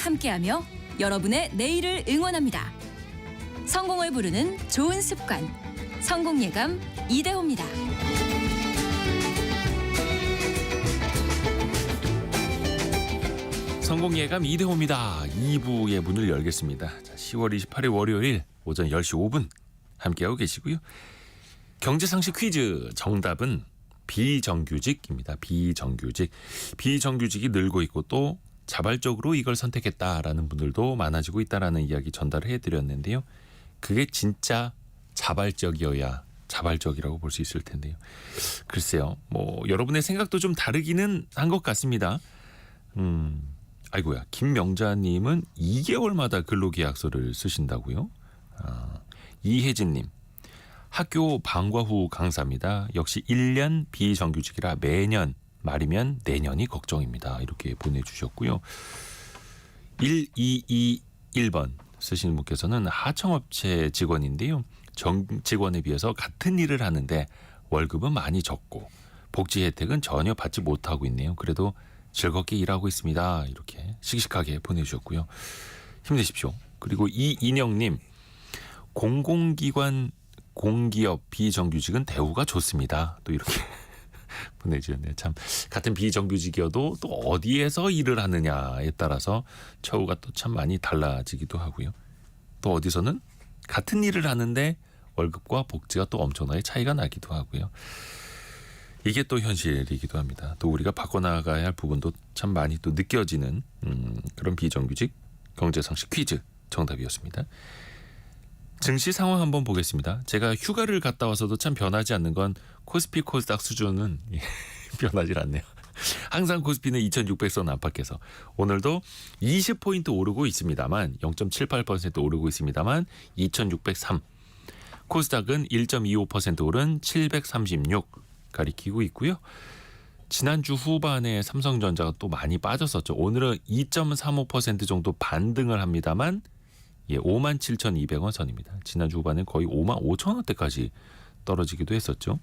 함께하며 여러분의 내일을 응원합니다. 성공을 부르는 좋은 습관, 성공예감 이대호입니다. 성공예감 이대호입니다. 2부의 문을 열겠습니다. 자, 10월 28일 월요일 오전 10시 5분 함께하고 계시고요. 경제상식 퀴즈 정답은 비정규직입니다. 비정규직. 비정규직이 늘고 있고 또 자발적으로 이걸 선택했다라는 분들도 많아지고 있다라는 이야기 전달을 해드렸는데요. 그게 진짜 자발적이어야 자발적이라고 볼 수 있을 텐데요. 글쎄요. 뭐 여러분의 생각도 좀 다르기는 한 것 같습니다. 아이고야. 김명자님은 2개월마다 근로계약서를 쓰신다고요? 이혜진님. 학교 방과 후 강사입니다. 역시 1년 비정규직이라 매년 말이면 내년이 걱정입니다. 이렇게 보내주셨고요. 1221번 쓰시는 분께서는 하청업체 직원인데요. 정 직원에 비해서 같은 일을 하는데 월급은 많이 적고 복지 혜택은 전혀 받지 못하고 있네요. 그래도 즐겁게 일하고 있습니다. 이렇게 씩씩하게 보내주셨고요. 힘내십시오. 그리고 이인영님. 공공기관 공기업 비정규직은 대우가 좋습니다. 또 이렇게 보내주셨네요. 참 같은 비정규직이어도 또 어디에서 일을 하느냐에 따라서 처우가 또 참 많이 달라지기도 하고요. 또 어디서는 같은 일을 하는데 월급과 복지가 또 엄청나게 차이가 나기도 하고요. 이게 또 현실이기도 합니다. 또 우리가 바꿔나가야 할 부분도 참 많이 또 느껴지는 그런 비정규직 경제상식 퀴즈 정답이었습니다. 증시 상황 한번 보겠습니다. 제가 휴가를 갔다 와서도 참 변하지 않는 건 코스피 코스닥 수준은 변하지 않네요. 항상 코스피는 2600선 안팎에서 오늘도 20포인트 오르고 있습니다만 0.78% 오르고 있습니다만 2603. 코스닥은 1.25% 오른 736 가리키고 있고요. 지난주 후반에 삼성전자가 또 많이 빠졌었죠. 오늘은 2.35% 정도 반등을 합니다만 57,200원 선입니다. 지난주 후반에 거의 55,000원대까지 떨어지기도 했었죠.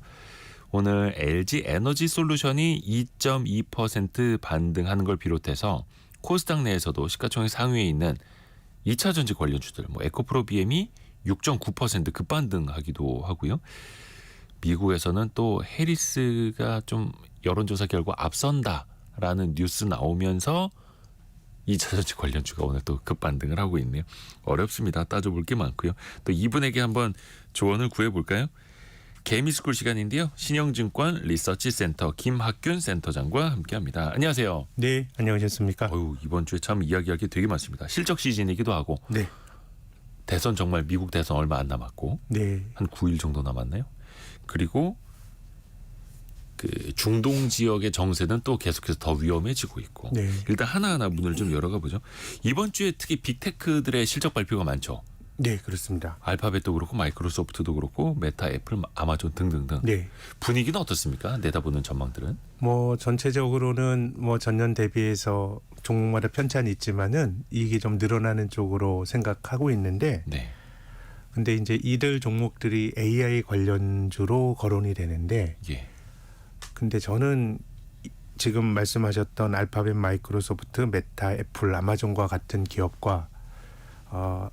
오늘 LG 에너지 솔루션이 2.2% 반등하는 걸 비롯해서 코스닥 내에서도 시가총액 상위에 있는 2차전지 관련주들, 에코프로 BM이 6.9% 급반등하기도 하고요. 미국에서는 또 해리스가 좀 여론조사 결과 앞선다라는 뉴스 나오면서 2차전지 관련주가 오늘 또 급반등을 하고 있네요. 어렵습니다. 따져볼 게 많고요. 또 이분에게 한번 조언을 구해볼까요? 개미스쿨 시간인데요. 신영증권 리서치센터 김학균 센터장과 함께합니다. 안녕하세요. 네, 안녕하셨습니까? 이번 주에 참 이야기할 게 되게 많습니다. 실적 시즌이기도 하고 네. 대선 정말 미국 대선 얼마 안 남았고 네. 한 9일 정도 남았나요? 그리고 그 중동 지역의 정세는 또 계속해서 더 위험해지고 있고 네. 일단 하나하나 문을 좀 열어가 보죠. 이번 주에 특히 빅테크들의 실적 발표가 많죠. 네, 그렇습니다. 알파벳도 그렇고 마이크로소프트도 그렇고 메타, 애플, 아마존 등등등. 네. 분위기는 어떻습니까? 내다보는 전망들은? 전체적으로는 전년 대비해서 종목마다 편차는 있지만은 이익이 좀 늘어나는 쪽으로 생각하고 있는데 네. 근데 이제 이들 종목들이 AI 관련주로 거론이 되는데 예. 근데 저는 지금 말씀하셨던 알파벳, 마이크로소프트, 메타, 애플, 아마존과 같은 기업과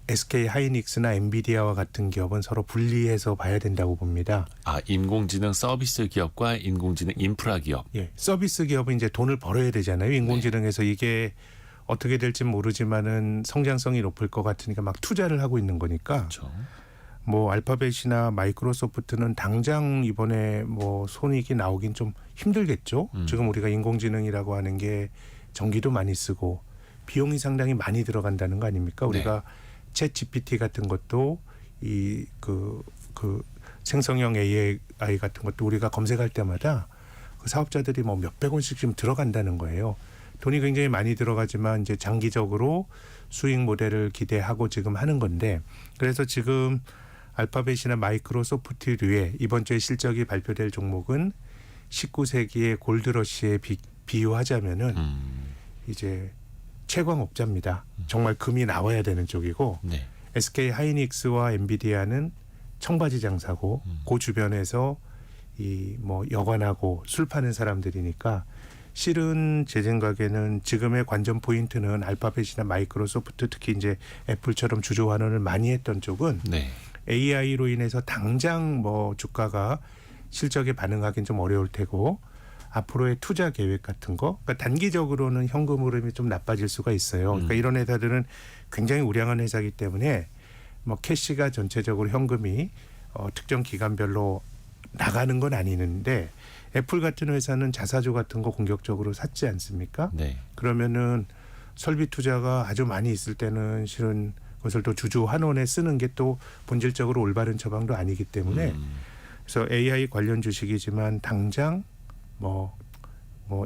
SK 하이닉스나 엔비디아와 같은 기업은 서로 분리해서 봐야 된다고 봅니다. 인공지능 서비스 기업과 인공지능 인프라 기업. 예, 서비스 기업은 이제 돈을 벌어야 되잖아요. 인공지능에서 이게 어떻게 될지 모르지만은 성장성이 높을 것 같으니까 막 투자를 하고 있는 거니까. 그렇죠. 알파벳이나 마이크로소프트는 당장 이번에 손익이 나오긴 좀 힘들겠죠. 지금 우리가 인공지능이라고 하는 게 전기도 많이 쓰고 비용이 상당히 많이 들어간다는 거 아닙니까? 우리가 챗 GPT 같은 것도 그 생성형 AI 같은 것도 우리가 검색할 때마다 그 사업자들이 몇백 원씩 지금 들어간다는 거예요. 돈이 굉장히 많이 들어가지만 이제 장기적으로 수익 모델을 기대하고 지금 하는 건데 그래서 지금 알파벳이나 마이크로소프트류의 이번 주에 실적이 발표될 종목은 19세기의 골드러시에 비유하자면은 이제 채광업자입니다. 정말 금이 나와야 되는 쪽이고 네. SK 하이닉스와 엔비디아는 청바지 장사고 그 주변에서 여관하고 술 파는 사람들이니까 실은 제 생각에는 지금의 관전 포인트는 알파벳이나 마이크로소프트 특히 이제 애플처럼 주주 환원을 많이 했던 쪽은 네. AI로 인해서 당장 뭐 주가가 실적에 반응하기는 좀 어려울 테고 앞으로의 투자 계획 같은 거, 그러니까 단기적으로는 현금 흐름이 좀 나빠질 수가 있어요. 그러니까 이런 회사들은 굉장히 우량한 회사이기 때문에 뭐 캐시가 전체적으로 현금이 특정 기간별로 나가는 건 아니는데 애플 같은 회사는 자사주 같은 거 공격적으로 샀지 않습니까? 네. 그러면은 설비 투자가 아주 많이 있을 때는 실은 그것을 또 주주 환원에 쓰는 게 또 본질적으로 올바른 처방도 아니기 때문에 그래서 AI 관련 주식이지만 당장 뭐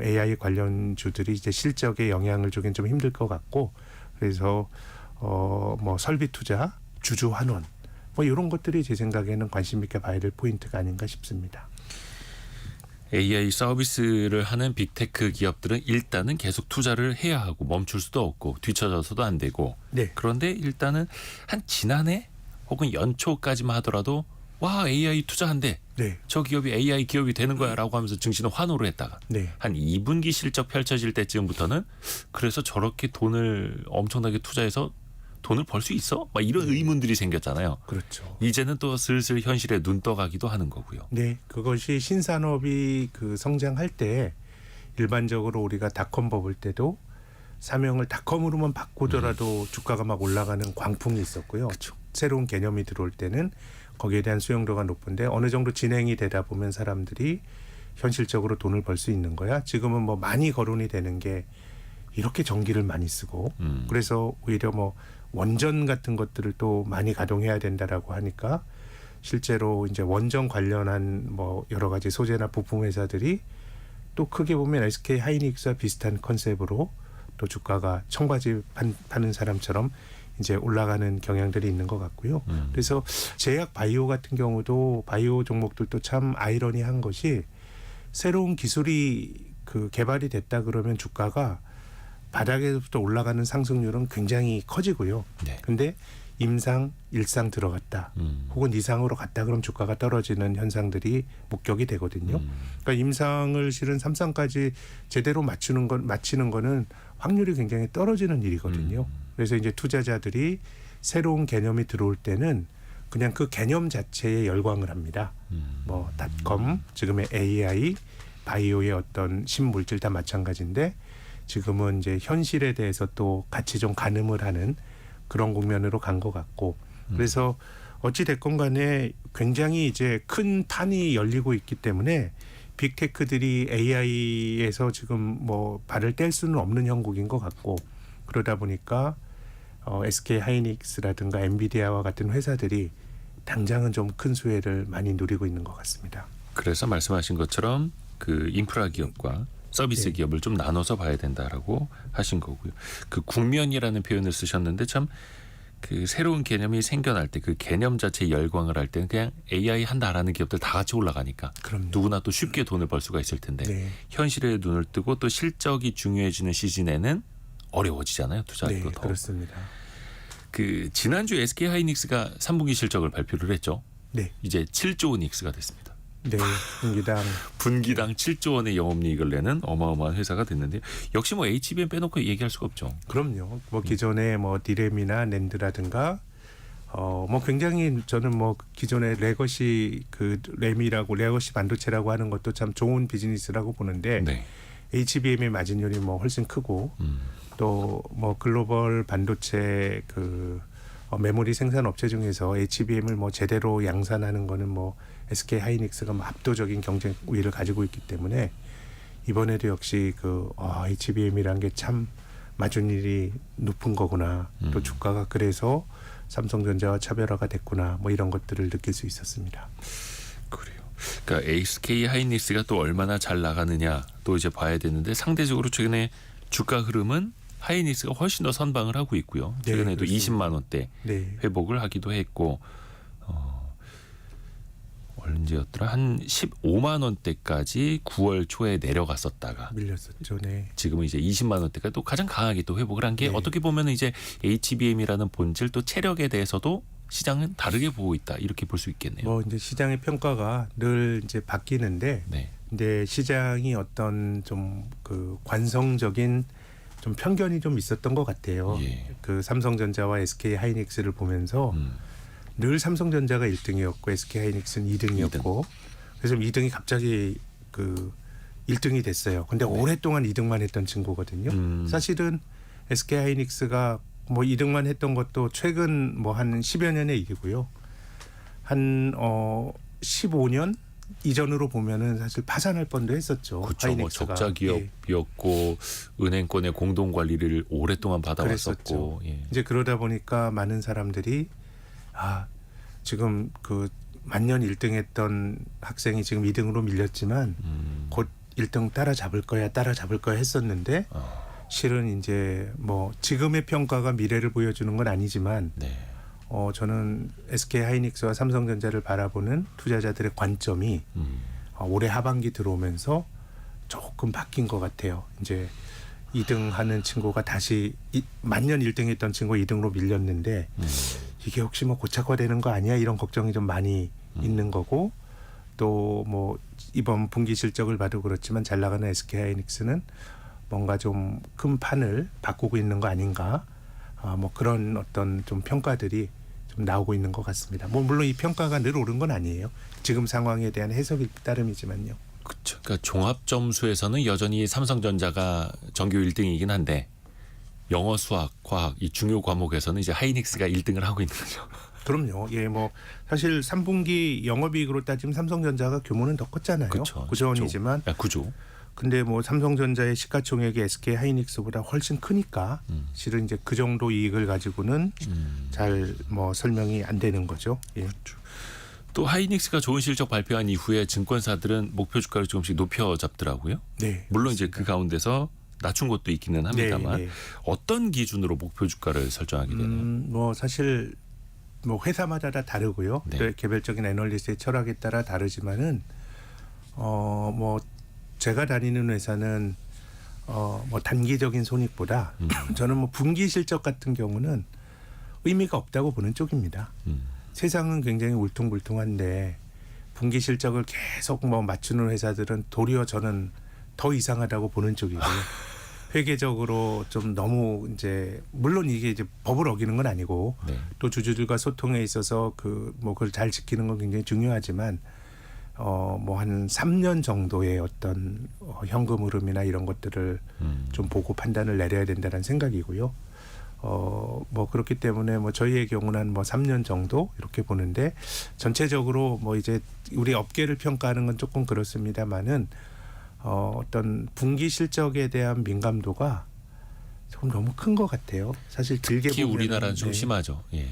AI 관련주들이 이제 실적에 영향을 주긴 좀 힘들 것 같고 그래서 뭐 설비 투자, 주주 환원 뭐 이런 것들이 제 생각에는 관심 있게 봐야 될 포인트가 아닌가 싶습니다. AI 서비스를 하는 빅테크 기업들은 일단은 계속 투자를 해야 하고 멈출 수도 없고 뒤처져서도 안 되고 네. 그런데 일단은 한 지난해 혹은 연초까지만 하더라도 와 AI 투자한대. 네. 저 기업이 AI 기업이 되는 거야 라고 하면서 증시는 환호를 했다가 네. 한 2분기 실적 펼쳐질 때쯤부터는 그래서 저렇게 돈을 엄청나게 투자해서 돈을 벌 수 있어? 막 이런 의문들이 생겼잖아요. 그렇죠. 이제는 또 슬슬 현실에 눈 떠가기도 하는 거고요. 네, 그것이 신산업이 그 성장할 때 일반적으로 우리가 닷컴 버블 때도 사명을 닷컴으로만 바꾸더라도 주가가 막 올라가는 광풍이 있었고요. 그렇죠. 새로운 개념이 들어올 때는 거기에 대한 수용도가 높은데 어느 정도 진행이 되다 보면 사람들이 현실적으로 돈을 벌 수 있는 거야. 지금은 뭐 많이 거론이 되는 게 이렇게 전기를 많이 쓰고 그래서 오히려 뭐 원전 같은 것들을 또 많이 가동해야 된다라고 하니까 실제로 이제 원전 관련한 뭐 여러 가지 소재나 부품 회사들이 또 크게 보면 SK 하이닉스와 비슷한 컨셉으로 또 주가가 청바지 파는 사람처럼 이제 올라가는 경향들이 있는 것 같고요. 그래서 제약 바이오 같은 경우도 바이오 종목들도 참 아이러니한 것이 새로운 기술이 그 개발이 됐다 그러면 주가가 바닥에서부터 올라가는 상승률은 굉장히 커지고요. 네. 근데 임상, 일상 들어갔다. 혹은 이상으로 갔다 그럼 주가가 떨어지는 현상들이 목격이 되거든요. 그러니까 임상을 실은 3상까지 제대로 마치는 거는 확률이 굉장히 떨어지는 일이거든요. 그래서 이제 투자자들이 새로운 개념이 들어올 때는 그냥 그 개념 자체에 열광을 합니다. 뭐 닷컴, 지금의 AI, 바이오의 어떤 신물질 다 마찬가지인데 지금은 이제 현실에 대해서 또 같이 좀 가늠을 하는 그런 국면으로 간 것 같고 그래서 어찌 됐건 간에 굉장히 이제 큰 판이 열리고 있기 때문에 빅테크들이 AI에서 지금 뭐 발을 뗄 수는 없는 형국인 것 같고 그러다 보니까 SK 하이닉스라든가 엔비디아와 같은 회사들이 당장은 좀 큰 수혜를 많이 누리고 있는 것 같습니다. 그래서 말씀하신 것처럼 그 인프라 기업과 서비스 네. 기업을 좀 나눠서 봐야 된다라고 하신 거고요. 그 국면이라는 표현을 쓰셨는데 참 그 새로운 개념이 생겨날 때 그 개념 자체에 열광을 할 때는 그냥 AI 한다라는 기업들 다 같이 올라가니까 그럼요. 누구나 또 쉽게 돈을 벌 수가 있을 텐데 네. 현실에 눈을 뜨고 또 실적이 중요해지는 시즌에는 어려워지잖아요. 투자하기도 네, 더. 그렇습니다. 그 지난주 SK 하이닉스가 3분기 실적을 발표를 했죠. 네. 이제 7조 원 이익수가 됐습니다. 네, 분기당 분기당 7조 원의 영업이익을 내는 어마어마한 회사가 됐는데 역시 뭐 HBM 빼놓고 얘기할 수가 없죠. 그럼요. 뭐 기존에 뭐 디램이나 낸드라든가 뭐 굉장히 저는 뭐 기존의 레거시 그 램이라고 레거시 반도체라고 하는 것도 참 좋은 비즈니스라고 보는데 네. HBM의 마진율이 뭐 훨씬 크고 또 뭐 글로벌 반도체 그 메모리 생산 업체 중에서 HBM을 뭐 제대로 양산하는 거는 뭐 SK 하이닉스가 뭐 압도적인 경쟁 우위를 가지고 있기 때문에 이번에도 역시 그 HBM이란 게 참 마진율이 높은 거구나. 또 주가가 그래서 삼성전자와 차별화가 됐구나. 뭐 이런 것들을 느낄 수 있었습니다. 그래요. 그러니까 SK 하이닉스가 또 얼마나 잘 나가느냐 또 이제 봐야 되는데 상대적으로 최근에 주가 흐름은 하이닉스가 훨씬 더 선방을 하고 있고요. 네, 최근에도 그렇습니다. 20만 원대 네. 회복을 하기도 했고 언제였더라? 한 15만 원대까지 9월 초에 내려갔었다가 밀렸었죠. 네. 지금은 이제 20만 원대까지 또 가장 강하게 또 회복을 한 게 네. 어떻게 보면 이제 HBM이라는 본질 또 체력에 대해서도 시장은 다르게 보고 있다 이렇게 볼 수 있겠네요. 뭐 이제 시장의 평가가 늘 이제 바뀌는데, 네. 근데 시장이 어떤 좀 그 관성적인 좀 편견이 좀 있었던 것 같아요. 예. 그 삼성전자와 SK 하이닉스를 보면서 늘 삼성전자가 1등이었고 SK 하이닉스는 2등이었고 그래서 2등이 갑자기 그 1등이 됐어요. 근데 오랫동안 2등만 했던 친구거든요. 사실은 SK 하이닉스가 뭐 2등만 했던 것도 최근 뭐 한 10여 년의 일이고요. 한 15년 이전으로 보면은 사실 파산할 뻔도 했었죠. 그렇죠. 뭐 하이닉스가. 적자 기업이었고 은행권의 공동 관리를 오랫동안 그랬었죠. 받아왔었고. 예. 이제 그러다 보니까 많은 사람들이 지금 그 만년 1등했던 학생이 지금 2등으로 밀렸지만 곧 1등 따라잡을 거야 했었는데 실은 이제 뭐 지금의 평가가 미래를 보여주는 건 아니지만 네. 저는 SK 하이닉스와 삼성전자를 바라보는 투자자들의 관점이 올해 하반기 들어오면서 조금 바뀐 것 같아요. 이제 2등 하는 친구가 다시 만년 1등했던 친구가 2등으로 밀렸는데 이게 혹시 뭐 고착화되는 거 아니야 이런 걱정이 좀 많이 있는 거고 또 뭐 이번 분기 실적을 봐도 그렇지만 잘 나가는 SK 하이닉스는 뭔가 좀 큰 판을 바꾸고 있는 거 아닌가 뭐 그런 어떤 좀 평가들이 좀 나오고 있는 것 같습니다. 뭐 물론 이 평가가 늘 옳은 건 아니에요. 지금 상황에 대한 해석이 따름이지만요. 그렇죠. 그러니까 종합 점수에서는 여전히 삼성전자가 전교 1등이긴 한데 영어, 수학, 과학 이 중요 과목에서는 이제 하이닉스가 1등을 하고 있는 거죠. 그럼요. 예, 뭐 사실 3분기 영업이익으로 따지면 삼성전자가 규모는 더 컸잖아요. 그렇죠. 9조 원이지만. 9조. 근데 뭐 삼성전자의 시가총액이 SK 하이닉스보다 훨씬 크니까 실은 이제 그 정도 이익을 가지고는 잘 뭐 설명이 안 되는 거죠. 예. 또 하이닉스가 좋은 실적 발표한 이후에 증권사들은 목표 주가를 조금씩 높여 잡더라고요. 네. 물론 이제 그 가운데서 낮춘 것도 있기는 합니다만 네, 네. 어떤 기준으로 목표 주가를 설정하게 되나요? 뭐 사실 뭐 회사마다 다 다르고요. 네. 또 개별적인 애널리스트의 철학에 따라 다르지만은 뭐 제가 다니는 회사는 뭐 단기적인 손익보다 저는 뭐 분기 실적 같은 경우는 의미가 없다고 보는 쪽입니다. 세상은 굉장히 울퉁불퉁한데 분기 실적을 계속 뭐 맞추는 회사들은 도리어 저는 더 이상하다고 보는 쪽이고요. 회계적으로 좀 너무 이제 물론 이게 이제 법을 어기는 건 아니고 네. 또 주주들과 소통에 있어서 그걸 잘 지키는 건 굉장히 중요하지만 뭐 한 3년 정도의 어떤 현금 흐름이나 이런 것들을 좀 보고 판단을 내려야 된다는 생각이고요. 뭐 그렇기 때문에 뭐 저희의 경우는 뭐 3년 정도 이렇게 보는데 전체적으로 뭐 이제 우리 업계를 평가하는 건 조금 그렇습니다만은 어떤 분기 실적에 대한 민감도가 조금 너무 큰 것 같아요. 사실 길게 특히 보면 우리나라는 좀 심하죠. 예.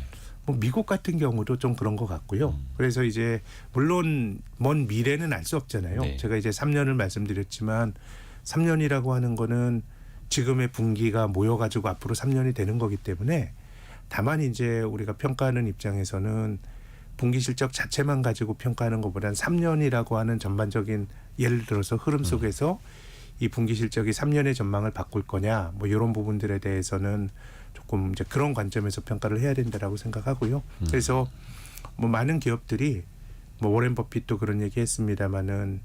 뭐 미국 같은 경우도 좀 그런 것 같고요. 그래서 이제 물론 먼 미래는 알 수 없잖아요. 네. 제가 이제 3년을 말씀드렸지만 3년이라고 하는 거는 지금의 분기가 모여가지고 앞으로 3년이 되는 거기 때문에 다만 이제 우리가 평가하는 입장에서는 분기 실적 자체만 가지고 평가하는 것보다는 3년이라고 하는 전반적인 예를 들어서 흐름 속에서 이 분기 실적이 3년의 전망을 바꿀 거냐 뭐 이런 부분들에 대해서는 조금 이제 그런 관점에서 평가를 해야 된다라고 생각하고요. 그래서 뭐 많은 기업들이 뭐 워렌 버핏도 그런 얘기했습니다마는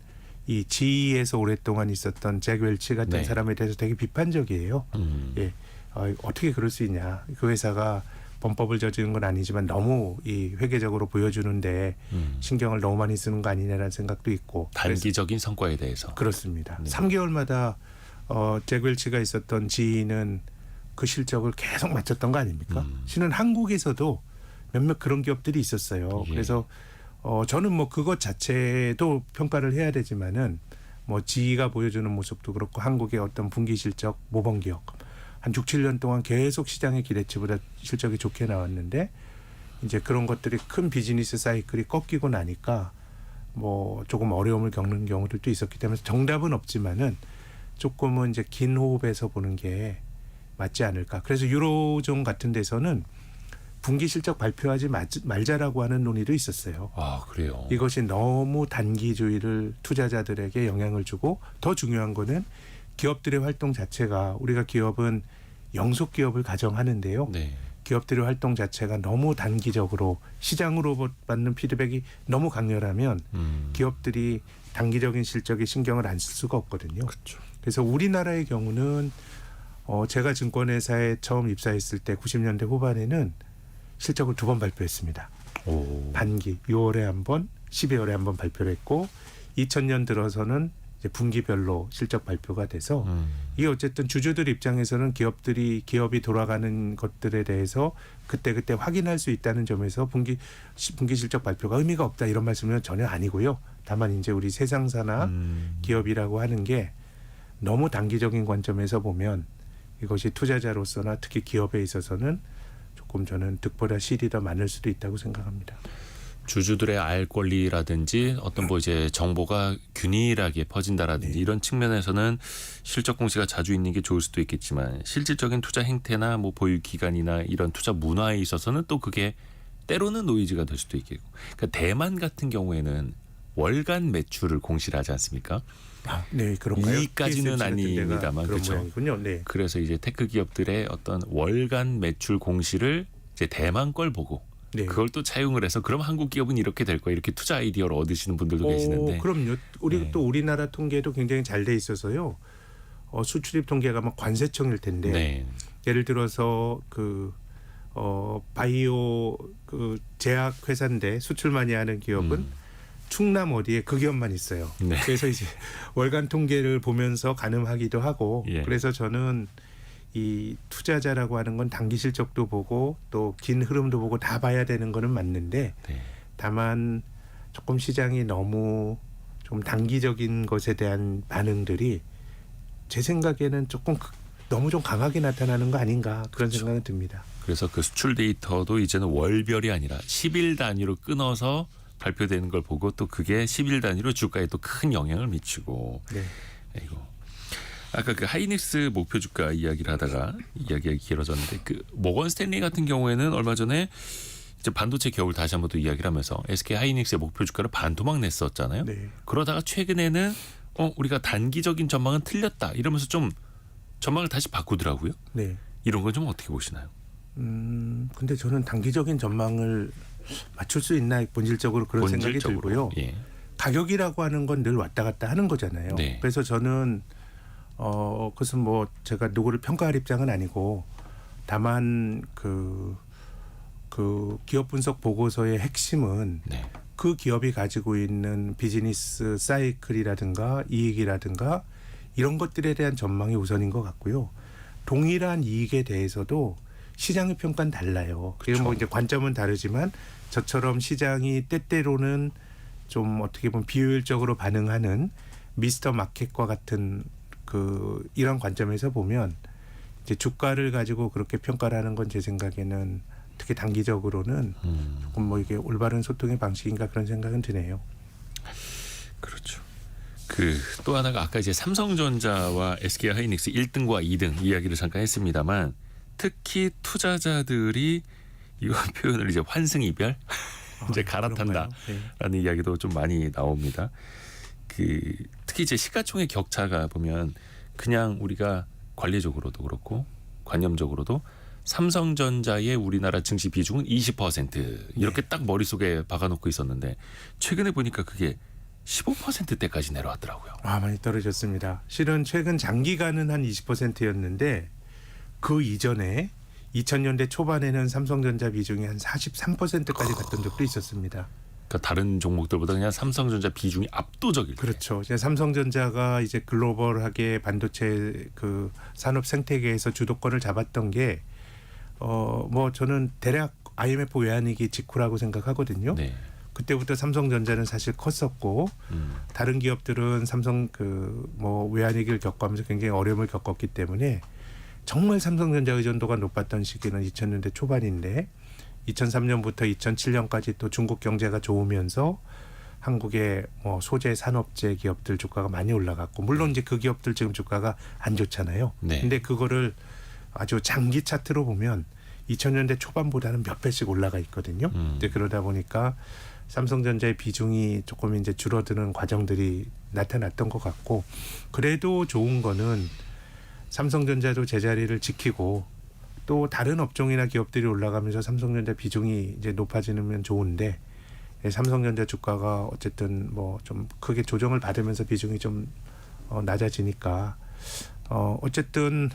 이 GE에서 오랫동안 있었던 잭 웰치 같은 네. 사람에 대해서 되게 비판적이에요. 예, 어떻게 그럴 수 있냐? 그 회사가 범법을 저지른 건 아니지만 너무 이 회계적으로 보여주는데 신경을 너무 많이 쓰는 거 아니냐라는 생각도 있고. 단기적인 성과에 대해서. 그렇습니다. 네. 3개월마다 잭 웰치가 있었던 GE는 그 실적을 계속 맞췄던 거 아닙니까? 실은 한국에서도 몇몇 그런 기업들이 있었어요. 예. 그래서 저는 뭐 그것 자체도 평가를 해야 되지만은 뭐 GE가 보여주는 모습도 그렇고 한국의 어떤 분기 실적 모범 기업 한 6, 7년 동안 계속 시장의 기대치보다 실적이 좋게 나왔는데 이제 그런 것들이 큰 비즈니스 사이클이 꺾이고 나니까 뭐 조금 어려움을 겪는 경우들도 있었기 때문에 정답은 없지만은 조금은 이제 긴 호흡에서 보는 게 맞지 않을까. 그래서 유로존 같은 데서는 분기 실적 발표하지 말자라고 하는 논의도 있었어요. 아, 그래요. 이것이 너무 단기주의를 투자자들에게 영향을 주고 더 중요한 거는 기업들의 활동 자체가 우리가 기업은 영속 기업을 가정하는데요. 네. 기업들의 활동 자체가 너무 단기적으로 시장으로 받는 피드백이 너무 강렬하면 기업들이 단기적인 실적에 신경을 안 쓸 수가 없거든요. 그렇죠. 그래서 우리나라의 경우는 제가 증권회사에 처음 입사했을 때 90년대 후반에는 실적을 2번 발표했습니다. 오. 반기 6월에 한 번, 12월에 한 번 발표를 했고 2000년 들어서는 이제 분기별로 실적 발표가 돼서 이게 어쨌든 주주들 입장에서는 기업이 돌아가는 것들에 대해서 그때 확인할 수 있다는 점에서 분기 실적 발표가 의미가 없다 이런 말씀은 전혀 아니고요. 다만 이제 우리 세상사나 기업이라고 하는 게 너무 단기적인 관점에서 보면 이것이 투자자로서나 특히 기업에 있어서는 조금 저는 득보다 실이 더 많을 수도 있다고 생각합니다. 주주들의 알 권리라든지 어떤 뭐 이제 정보가 균일하게 퍼진다라든지 네. 이런 측면에서는 실적 공시가 자주 있는 게 좋을 수도 있겠지만 실질적인 투자 행태나 뭐 보유 기간이나 이런 투자 문화에 있어서는 또 그게 때로는 노이즈가 될 수도 있겠고. 그러니까 대만 같은 경우에는 월간 매출을 공시를 하지 않습니까? 네, 그런가요? 이까지는 TSMC 같은 데가 아닙니다만 그런 그렇죠. 모양이군요. 네. 그래서 이제 테크 기업들의 어떤 월간 매출 공시를 이제 대만 걸 보고 네. 그걸 또 차용을 해서 그럼 한국 기업은 이렇게 될 거야 이렇게 투자 아이디어를 얻으시는 분들도 계시는데. 그럼요. 네. 또 우리나라 통계도 굉장히 잘 돼 있어서요. 수출입 통계가 막 관세청일 텐데 네. 예를 들어서 바이오 제약 회사인데 수출 많이 하는 기업은 충남 어디에 그 기업만 있어요. 네. 그래서 이제 월간 통계를 보면서 가늠하기도 하고 예. 그래서 저는 이 투자자라고 하는 건 단기 실적도 보고 또 긴 흐름도 보고 다 봐야 되는 거는 맞는데 네. 다만 조금 시장이 너무 좀 단기적인 것에 대한 반응들이 제 생각에는 조금 너무 좀 강하게 나타나는 거 아닌가 그런 그렇죠. 생각이 듭니다. 그래서 그 수출 데이터도 이제는 월별이 아니라 10일 단위로 끊어서 발표되는 걸 보고 또 그게 10일 단위로 주가에 또 큰 영향을 미치고. 네. 이거 아까 그 하이닉스 목표 주가 이야기를 하다가 이야기가 길어졌는데 그 모건 스탠리 같은 경우에는 얼마 전에 이제 반도체 겨울 다시 한번 또 이야기를 하면서 SK 하이닉스의 목표 주가를 반토막 냈었잖아요. 네. 그러다가 최근에는 우리가 단기적인 전망은 틀렸다 이러면서 좀 전망을 다시 바꾸더라고요. 네. 이런 건 좀 어떻게 보시나요? 근데 저는 단기적인 전망을 맞출 수 있나 본질적으로 그런 생각이 본질적으로. 들고요. 예. 가격이라고 하는 건 늘 왔다 갔다 하는 거잖아요. 네. 그래서 저는 그것은 뭐 제가 누구를 평가할 입장은 아니고 다만 그 기업 분석 보고서의 핵심은 네. 그 기업이 가지고 있는 비즈니스 사이클이라든가 이익이라든가 이런 것들에 대한 전망이 우선인 것 같고요. 동일한 이익에 대해서도 시장의 평가는 달라요. 그리고 뭐 이제 관점은 다르지만 저처럼 시장이 때때로는 좀 어떻게 보면 비효율적으로 반응하는 미스터 마켓과 같은 이런 관점에서 보면 이제 주가를 가지고 그렇게 평가를 하는 건 제 생각에는 특히 단기적으로는 조금 뭐 이게 올바른 소통의 방식인가 그런 생각은 드네요. 그렇죠. 또 하나가 아까 이제 삼성전자와 SK 하이닉스 1등과 2등 이야기를 잠깐 했습니다만 특히 투자자들이 이거 표현을 이제 환승 이별 이제 갈아탄다라는 네. 이야기도 좀 많이 나옵니다. 특히 이제 시가총액 격차가 보면 그냥 우리가 관리적으로도 그렇고 관념적으로도 삼성전자의 우리나라 증시 비중은 20% 이렇게 딱 머릿속에 박아놓고 있었는데 최근에 보니까 그게 15%대까지 내려왔더라고요. 많이 떨어졌습니다. 실은 최근 장기간은 한 20%였는데 그 이전에 2000년대 초반에는 삼성전자 비중이 한 43%까지 갔던 적도 있었습니다. 그러니까 다른 종목들보다 그냥 삼성전자 비중이 압도적일 때. 그렇죠. 이제 삼성전자가 이제 글로벌하게 반도체 산업 생태계에서 주도권을 잡았던 게 뭐 저는 대략 IMF 외환위기 직후라고 생각하거든요. 네. 그때부터 삼성전자는 사실 컸었고 다른 기업들은 삼성 뭐 외환위기를 겪으면서 굉장히 어려움을 겪었기 때문에 정말 삼성전자 의존도가 높았던 시기는 2000년대 초반인데 2003년부터 2007년까지 또 중국 경제가 좋으면서 한국의 뭐 소재 산업재 기업들 주가가 많이 올라갔고 물론 이제 그 기업들 지금 주가가 안 좋잖아요. 네. 근데 그거를 아주 장기 차트로 보면 2000년대 초반보다는 몇 배씩 올라가 있거든요. 근데 그러다 보니까 삼성전자의 비중이 조금 이제 줄어드는 과정들이 나타났던 것 같고 그래도 좋은 거는 삼성전자도 제자리를 지키고 또 다른 업종이나 기업들이 올라가면서 삼성전자 비중이 이제 높아지면 좋은데 삼성전자 주가가 어쨌든 뭐 좀 크게 조정을 받으면서 비중이 좀 낮아지니까 어쨌든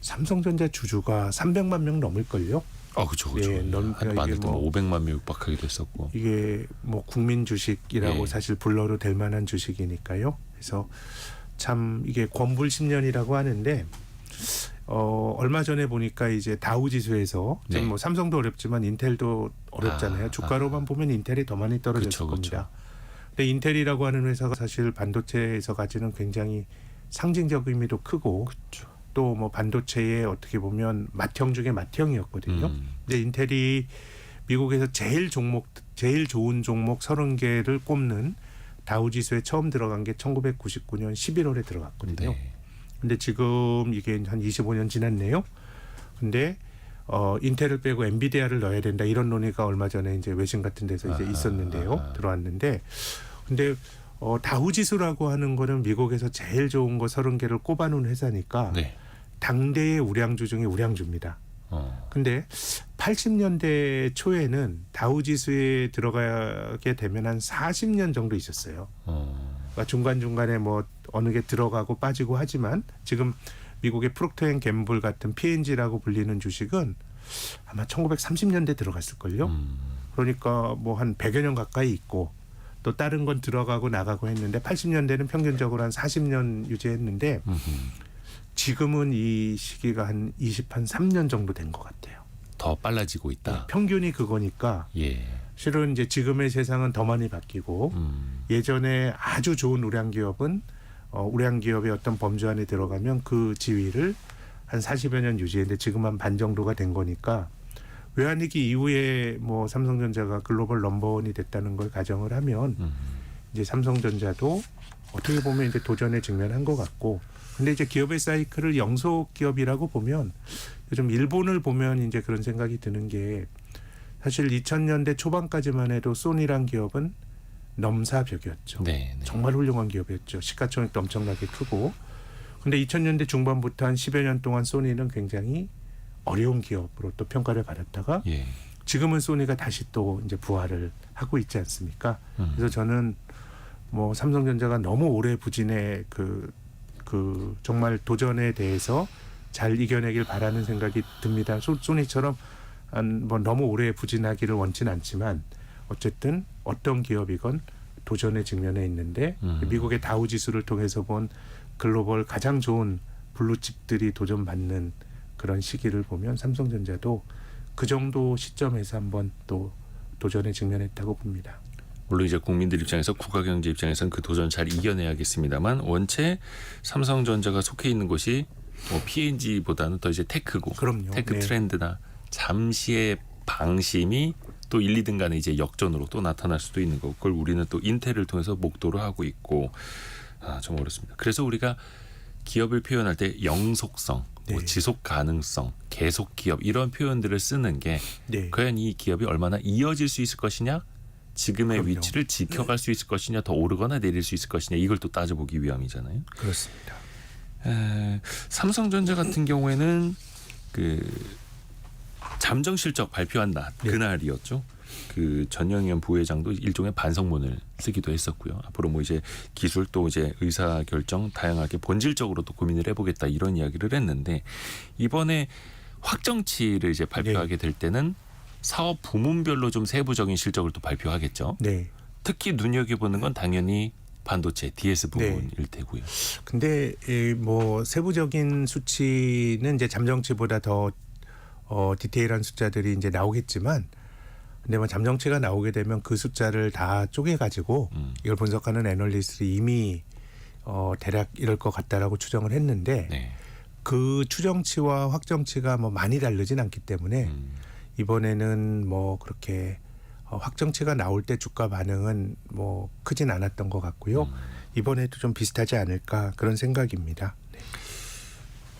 삼성전자 주주가 300만 명 넘을걸요. 그렇죠. 예, 한 많을 때는 뭐 500만 명 육박하기도 했었고. 이게 뭐 국민 주식이라고 예. 사실 불러도 될 만한 주식이니까요. 그래서 참 이게 권불 10년이라고 하는데 얼마 전에 보니까 이제 다우 지수에서 네. 지금 뭐 삼성도 어렵지만 인텔도 어렵잖아요. 주가로만 보면 인텔이 더 많이 떨어졌을 그쵸, 겁니다. 근데 인텔이라고 하는 회사가 사실 반도체에서 가지는 굉장히 상징적 의미도 크고 또 뭐 반도체의 어떻게 보면 맏형 중에 맏형이었거든요. 근데 인텔이 미국에서 제일 좋은 종목 30개를 꼽는 다우 지수에 처음 들어간 게 1999년 11월에 들어갔거든요. 네. 근데 지금 이게 한 25년 지났네요. 근데 인텔을 빼고 엔비디아를 넣어야 된다 이런 논의가 얼마 전에 이제 외신 같은 데서 이제 있었는데요. 들어왔는데 근데 다우 지수라고 하는 거는 미국에서 제일 좋은 거 30개를 꼽아놓은 회사니까 네. 당대의 우량주 중에 우량주입니다. 근데 80년대 초에는 다우 지수에 들어가게 되면 한 40년 정도 있었어요. 그러니까 중간중간에 뭐 어느 게 들어가고 빠지고 하지만 지금 미국의 프록터앤갬블 같은 P&G라고 불리는 주식은 아마 1930년대 들어갔을걸요. 그러니까 뭐 한 100여 년 가까이 있고 또 다른 건 들어가고 나가고 했는데 80년대는 평균적으로 한 40년 유지했는데 지금은 이 시기가 한 23년 정도 된 것 같아요. 더 빨라지고 있다. 평균이 그거니까 예. 실은 이제 지금의 세상은 더 많이 바뀌고 예전에 아주 좋은 우량기업은 우량기업의 어떤 범주 안에 들어가면 그 지위를 한 40여 년 유지했는데 지금 한 반 정도가 된 거니까 외환위기 이후에 뭐 삼성전자가 글로벌 넘버원이 됐다는 걸 가정을 하면 이제 삼성전자도 어떻게 보면 이제 도전에 직면한 것 같고 근데 이제 기업의 사이클을 영속 기업이라고 보면 요즘 일본을 보면 이제 그런 생각이 드는 게 사실 2000년대 초반까지만 해도 소니란 기업은 넘사벽이었죠. 네. 정말 훌륭한 기업이었죠. 시가총액도 엄청나게 크고. 근데 2000년대 중반부터 한 10여 년 동안 소니는 굉장히 어려운 기업으로 또 평가를 받았다가 예. 지금은 소니가 다시 또 이제 부활을 하고 있지 않습니까? 그래서 저는 뭐 삼성전자가 너무 오래 부진해 그 정말 도전에 대해서 잘 이겨내길 바라는 생각이 듭니다. 소니처럼 뭐 너무 오래 부진하기를 원치는 않지만 어쨌든 어떤 기업이건 도전의 직면에 있는데 미국의 다우 지수를 통해서 본 글로벌 가장 좋은 블루칩들이 도전받는 그런 시기를 보면 삼성전자도 그 정도 시점에서 한번 또 도전에 직면했다고 봅니다. 물론 이제 국민들 입장에서 국가경제 입장에서는 그 도전 잘 이겨내야겠습니다만 원체 삼성전자가 속해 있는 곳이 뭐 P&G보다는 더 이제 테크고 그럼요. 테크 네. 트렌드나 잠시의 방심이 또 1, 2등간에 이제 역전으로 또 나타날 수도 있는 거고 그걸 우리는 또 인텔을 통해서 목도를 하고 있고 좀 어렵습니다. 그래서 우리가 기업을 표현할 때 영속성, 뭐 네. 지속 가능성, 계속 기업 이런 표현들을 쓰는 게 네. 과연 이 기업이 얼마나 이어질 수 있을 것이냐 지금의 그럼요. 위치를 지켜갈 수 있을 것이냐 더 오르거나 내릴 수 있을 것이냐 이걸 또 따져보기 위함이잖아요. 그렇습니다. 삼성전자 같은 경우에는 그 잠정 실적 발표한 날 네. 그날이었죠. 그 전영현 부회장도 일종의 반성문을 쓰기도 했었고요. 앞으로 뭐 이제 기술 또 이제 의사 결정 다양하게 본질적으로 또 고민을 해보겠다 이런 이야기를 했는데 이번에 확정치를 이제 발표하게 될 때는 사업 부문별로 좀 세부적인 실적을 또 발표하겠죠. 네. 특히 눈여겨보는 건 당연히 반도체 DS 부분일 네. 테고요. 근데 뭐 세부적인 수치는 이제 잠정치보다 더 디테일한 숫자들이 이제 나오겠지만 근데 뭐 잠정치가 나오게 되면 그 숫자를 다 쪼개 가지고 이걸 분석하는 애널리스트들이 이미 대략 이럴 것 같다라고 추정을 했는데 네. 그 추정치와 확정치가 뭐 많이 다르진 않기 때문에 이번에는 뭐 그렇게 확정치가 나올 때 주가 반응은 뭐 크진 않았던 것 같고요. 이번에도 좀 비슷하지 않을까 그런 생각입니다. 네.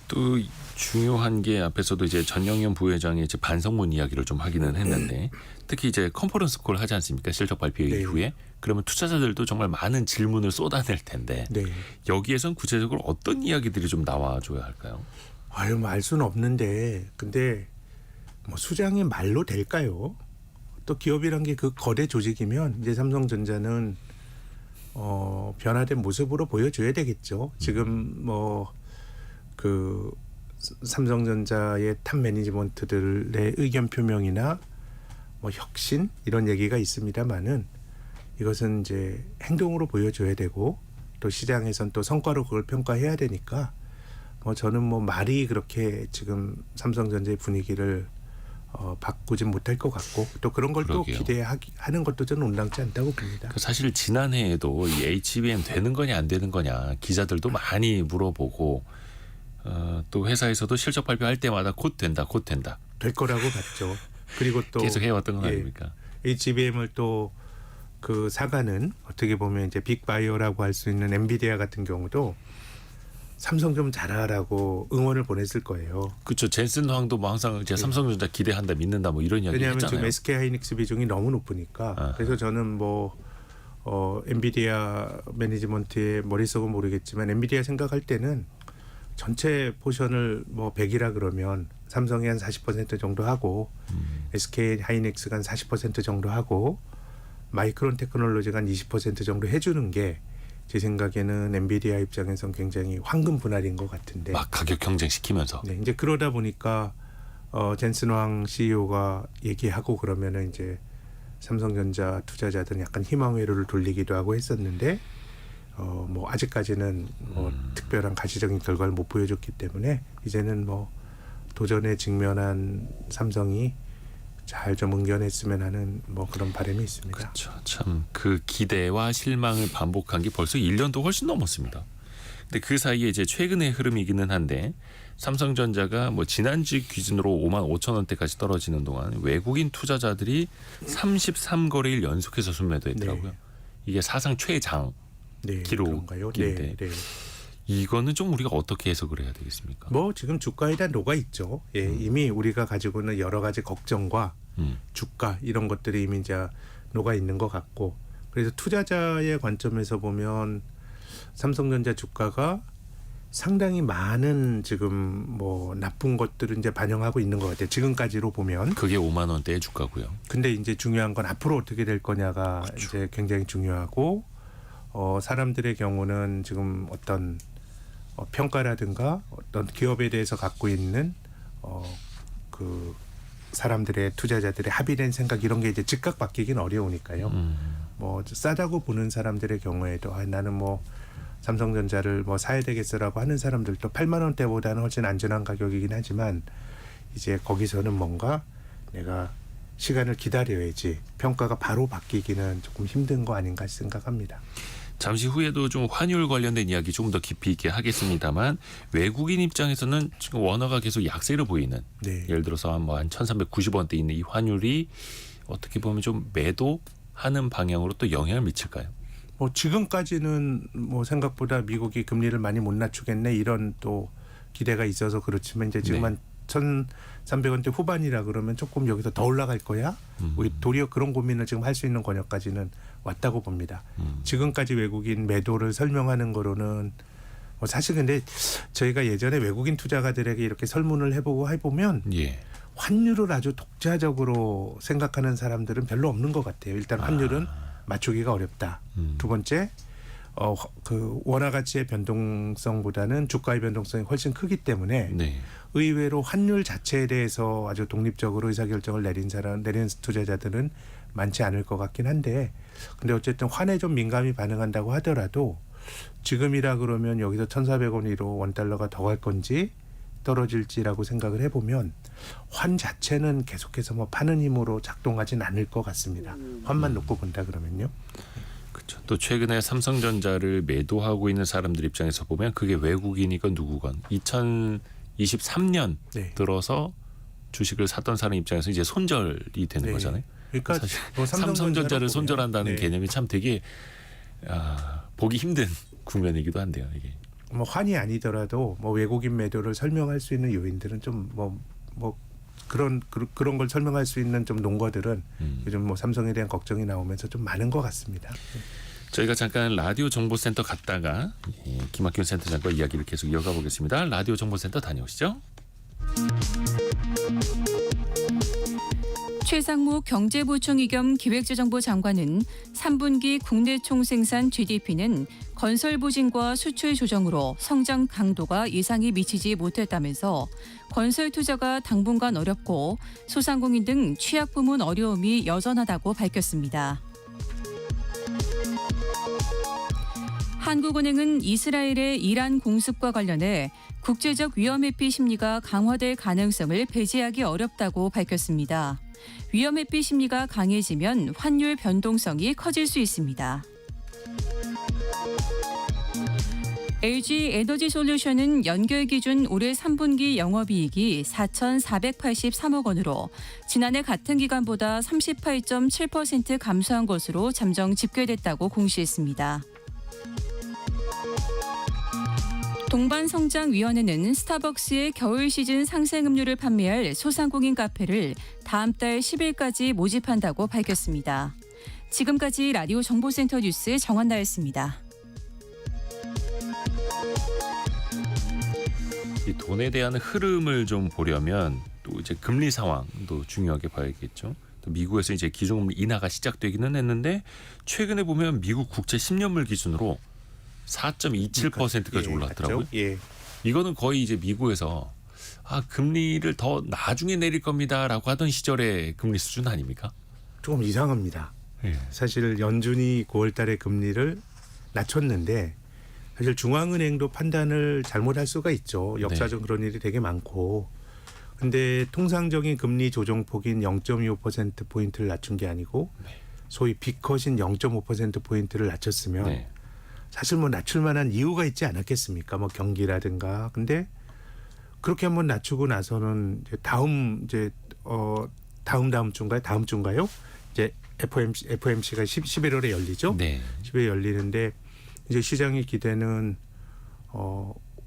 또 중요한 게 앞에서도 이제 전영현 부회장의 이제 반성문 이야기를 좀 하기는 했는데 특히 이제 컨퍼런스 콜 하지 않습니까? 실적 발표 네. 이후에 그러면 투자자들도 정말 많은 질문을 쏟아낼 텐데 네. 여기에선 구체적으로 어떤 이야기들이 좀 나와줘야 할까요? 아유, 뭐 알 수는 없는데 근데 뭐 수장이 말로 될까요? 또 기업이란 게 그 거대 조직이면 이제 삼성전자는 변화된 모습으로 보여줘야 되겠죠. 지금 뭐 그 삼성전자의 탑 매니지먼트들의 의견 표명이나 뭐 혁신 이런 얘기가 있습니다만은 이것은 이제 행동으로 보여줘야 되고 또 시장에선 또 성과로 그걸 평가해야 되니까 뭐 저는 뭐 말이 그렇게 지금 삼성전자의 분위기를 바꾸진 못할 것 같고 또 그런 걸 또 그러게요. 기대하는 것도 저는 온당치 않다고 봅니다. 그 사실 지난해에도 이 HBM 되는 거냐 안 되는 거냐 기자들도 많이 물어보고 또 회사에서도 실적 발표할 때마다 곧 된다, 곧 된다. 될 거라고 봤죠. 그리고 또 계속 해왔던 건 예, 아닙니까? HBM을 또 그 사가는 어떻게 보면 이제 빅바이오라고 할 수 있는 엔비디아 같은 경우도 삼성 좀 잘하라고 응원을 보냈을 거예요. 그렇죠. 젠슨 황도 뭐 항상 이제 삼성전자 기대한다, 믿는다 뭐 이런 이야기 왜냐하면 했잖아요. 지금 SK 하이닉스 비중이 너무 높으니까. 아하. 그래서 저는 뭐 엔비디아 매니지먼트의 머릿속은 모르겠지만 엔비디아 생각할 때는 전체 포션을 뭐 100이라 그러면 삼성이 한 40% 정도 하고 SK 하이닉스가 한 40% 정도 하고 마이크론 테크놀로지가 한 20% 정도 해주는 게 제 생각에는 엔비디아 입장에선 굉장히 황금 분할인 것 같은데. 막 가격 경쟁시키면서. 네, 이제 그러다 보니까 젠슨 황 CEO가 얘기하고 그러면은 이제 삼성전자 투자자들은 약간 희망 회로를 돌리기도 하고 했었는데 뭐 아직까지는 뭐 특별한 가시적인 결과를 못 보여줬기 때문에 이제는 뭐 도전에 직면한 삼성이 잘 좀 응견했으면 하는 뭐 그런 바람이 있습니다. 그렇죠. 참 그 기대와 실망을 반복한 게 벌써 1년도 훨씬 넘었습니다. 근데 그 사이에 이제 최근의 흐름이기는 한데 삼성전자가 뭐 지난주 기준으로 5만 5천 원대까지 떨어지는 동안 외국인 투자자들이 33거래일 연속해서 순매도했더라고요. 네. 이게 사상 최장 네, 기록인데. 네, 네. 이거는 좀 우리가 어떻게 해석을 해야 되겠습니까? 뭐 지금 주가에 대한 녹아 있죠. 예, 이미 우리가 가지고 있는 여러 가지 걱정과 주가 이런 것들이 이미 이제 녹아 있는 것 같고 그래서 투자자의 관점에서 보면 삼성전자 주가가 상당히 많은 지금 뭐 나쁜 것들을 이제 반영하고 있는 것 같아요. 지금까지로 보면. 그게 5만 원대의 주가고요. 근데 이제 중요한 건 앞으로 어떻게 될 거냐가 그렇죠. 이제 굉장히 중요하고 사람들의 경우는 지금 어떤 평가라든가 어떤 기업에 대해서 갖고 있는 그 사람들의 투자자들의 합의된 생각 이런 게 이제 즉각 바뀌긴 어려우니까요. 뭐 싸다고 보는 사람들의 경우에도 나는 뭐 삼성전자를 뭐 사야 되겠어라고 하는 사람들도 8만 원대보다는 훨씬 안전한 가격이긴 하지만 이제 거기서는 뭔가 내가 시간을 기다려야지 평가가 바로 바뀌기는 조금 힘든 거 아닌가 생각합니다. 잠시 후에도 좀 환율 관련된 이야기 조금 더 깊이 있게 하겠습니다만 외국인 입장에서는 지금 원화가 계속 약세를 보이는 네. 예를 들어서 한 1390원대 있는 이 환율이 어떻게 보면 좀 매도하는 방향으로 또 영향을 미칠까요? 뭐 지금까지는 뭐 생각보다 미국이 금리를 많이 못 낮추겠네 이런 또 기대가 있어서 그렇지만 이제 지금 네. 한 1,300원대 후반이라 그러면 조금 여기서 더 올라갈 거야? 우리 도리어 그런 고민을 지금 할 수 있는 권역까지는 왔다고 봅니다. 지금까지 외국인 매도를 설명하는 거로는 사실 근데 저희가 예전에 외국인 투자가들에게 이렇게 설문을 해보면 예. 환율을 아주 독자적으로 생각하는 사람들은 별로 없는 것 같아요. 일단 환율은 맞추기가 어렵다. 두 번째, 그 원화 가치의 변동성보다는 주가의 변동성이 훨씬 크기 때문에 네. 의외로 환율 자체에 대해서 아주 독립적으로 의사결정을 내린 투자자들은 많지 않을 것 같긴 한데, 근데 어쨌든 환에 좀 민감히 반응한다고 하더라도 지금이라 그러면 여기서 1,400원으로 원달러가 더 갈 건지 떨어질지라고 생각을 해보면 환 자체는 계속해서 뭐 파는 힘으로 작동하진 않을 것 같습니다. 환만 놓고 본다 그러면요. 그렇죠. 또 최근에 삼성전자를 매도하고 있는 사람들 입장에서 보면 그게 외국인이건 누구건 2023년 네. 들어서 주식을 샀던 사람 입장에서 이제 손절이 되는 네. 거잖아요. 그러니까 사실 뭐 삼성전자를 보면, 손절한다는 네. 개념이 참 되게 보기 힘든 국면이기도 한데요. 이게. 뭐 환이 아니더라도 뭐 외국인 매도를 설명할 수 있는 요인들은 좀 뭐 그런 걸 설명할 수 있는 좀 논거들은 요즘 뭐 삼성에 대한 걱정이 나오면서 좀 많은 것 같습니다. 저희가 잠깐 라디오 정보센터 갔다가 김학균 센터장과 이야기를 계속 이어가 보겠습니다. 라디오 정보센터 다녀오시죠. 최상무 경제부총리 겸 기획재정부 장관은 3분기 국내 총생산 GDP는 건설 부진과 수출 조정으로 성장 강도가 예상에 미치지 못했다면서 건설 투자가 당분간 어렵고 소상공인 등 취약 부문 어려움이 여전하다고 밝혔습니다. 한국은행은 이스라엘의 이란 공습과 관련해 국제적 위험회피 심리가 강화될 가능성을 배제하기 어렵다고 밝혔습니다. 위험회피 심리가 강해지면 환율 변동성이 커질 수 있습니다. LG 에너지솔루션은 연결 기준 올해 3분기 영업이익이 4,483억 원으로 지난해 같은 기간보다 38.7% 감소한 것으로 잠정 집계됐다고 공시했습니다. 동반성장위원회는 스타벅스의 겨울 시즌 상생 음료를 판매할 소상공인 카페를 다음 달 10일까지 모집한다고 밝혔습니다. 지금까지 라디오 정보센터 뉴스 정한나였습니다. 이 돈에 대한 흐름을 좀 보려면 또 이제 금리 상황도 중요하게 봐야겠죠. 또 미국에서 이제 기준금리 인하가 시작되기는 했는데 최근에 보면 미국 국채 10년물 기준으로 4.27%까지 올랐더라고요. 예. 이거는 거의 이제 미국에서 금리를 더 나중에 내릴 겁니다라고 하던 시절의 금리 수준 아닙니까? 조금 이상합니다. 예. 사실 연준이 9월 달에 금리를 낮췄는데 사실 중앙은행도 판단을 잘못할 수가 있죠. 역사적 그런 일이 되게 많고. 근데 통상적인 금리 조정폭인 0.25%포인트를 낮춘 게 아니고 소위 빅컷인 0.5%포인트를 낮췄으면 네. 사실 뭐 낮출 만한 이유가 있지 않았겠습니까? 뭐 경기라든가. 근데 그렇게 한번 낮추고 나서는 이제 다음 주인가요? 이제 FOMC가 11월에 열리죠. 네. 10월에 열리는데 이제 시장의 기대는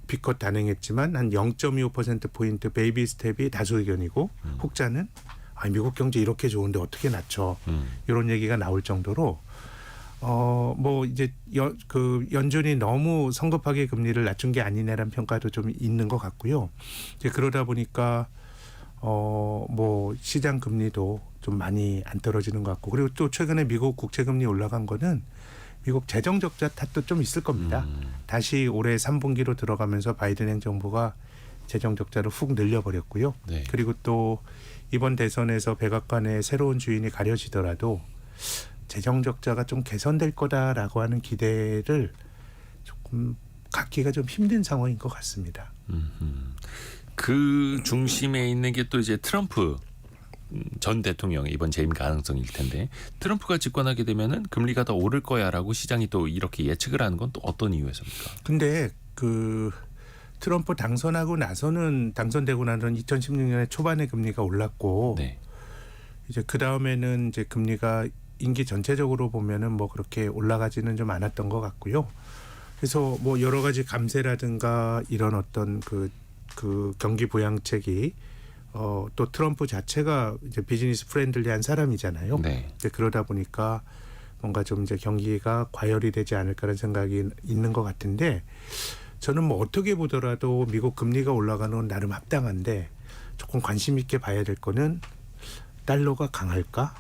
빅컷 단행했지만 한 0.25%포인트 베이비 스텝이 다수 의견이고 혹자는 미국 경제 이렇게 좋은데 어떻게 낮춰? 이런 얘기가 나올 정도로 뭐 이제 연준이 너무 성급하게 금리를 낮춘 게 아니냐라는 평가도 좀 있는 것 같고요. 이제 그러다 보니까 뭐 시장 금리도 좀 많이 안 떨어지는 것 같고, 그리고 또 최근에 미국 국채 금리 올라간 거는 미국 재정 적자 탓도 좀 있을 겁니다. 다시 올해 3분기로 들어가면서 바이든 행정부가 재정 적자를 훅 늘려버렸고요. 네. 그리고 또 이번 대선에서 백악관의 새로운 주인이 가려지더라도 재정 적자가 좀 개선될 거다라고 하는 기대를 조금 갖기가 좀 힘든 상황인 것 같습니다. 그 중심에 있는 게 또 이제 트럼프 전 대통령의 이번 재임 가능성일 텐데, 트럼프가 집권하게 되면은 금리가 더 오를 거야라고 시장이 또 이렇게 예측을 하는 건 또 어떤 이유에서입니까? 근데 그 트럼프 당선되고 나서는 2016년에 초반에 금리가 올랐고 네. 이제 그 다음에는 이제 금리가 임기 전체적으로 보면은 뭐 그렇게 올라가지는 좀 않았던 것 같고요. 그래서 뭐 여러 가지 감세라든가 이런 어떤 그 경기 부양책이 또 트럼프 자체가 이제 비즈니스 프렌들리한 사람이잖아요. 네. 이제 그러다 보니까 뭔가 좀 이제 경기가 과열이 되지 않을까라는 생각이 있는 것 같은데, 저는 뭐 어떻게 보더라도 미국 금리가 올라가는 건 나름 합당한데 조금 관심 있게 봐야 될 거는 달러가 강할까?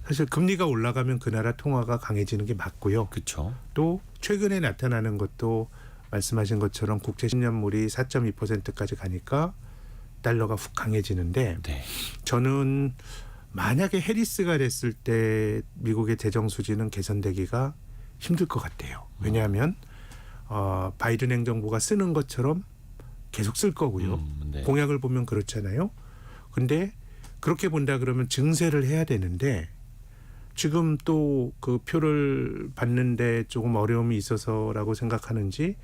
사실 금리가 올라가면 그 나라 통화가 강해지는 게 맞고요. 그렇죠. 또 최근에 나타나는 것도 말씀하신 것처럼 국채 10년물이 4.2%까지 가니까 달러가 훅 강해지는데, 네. 저는 만약에 해리스가 됐을 때 미국의 재정 수지는 개선되기가 힘들 것 같아요. 왜냐하면 바이든 행정부가 쓰는 것처럼 계속 쓸 거고요. 네. 공약을 보면 그렇잖아요. 근데 그렇게 본다 그러면 증세를 해야 되는데 지금 또 그 표를 받는데 조금 어려움이 있어서라고 생각하는지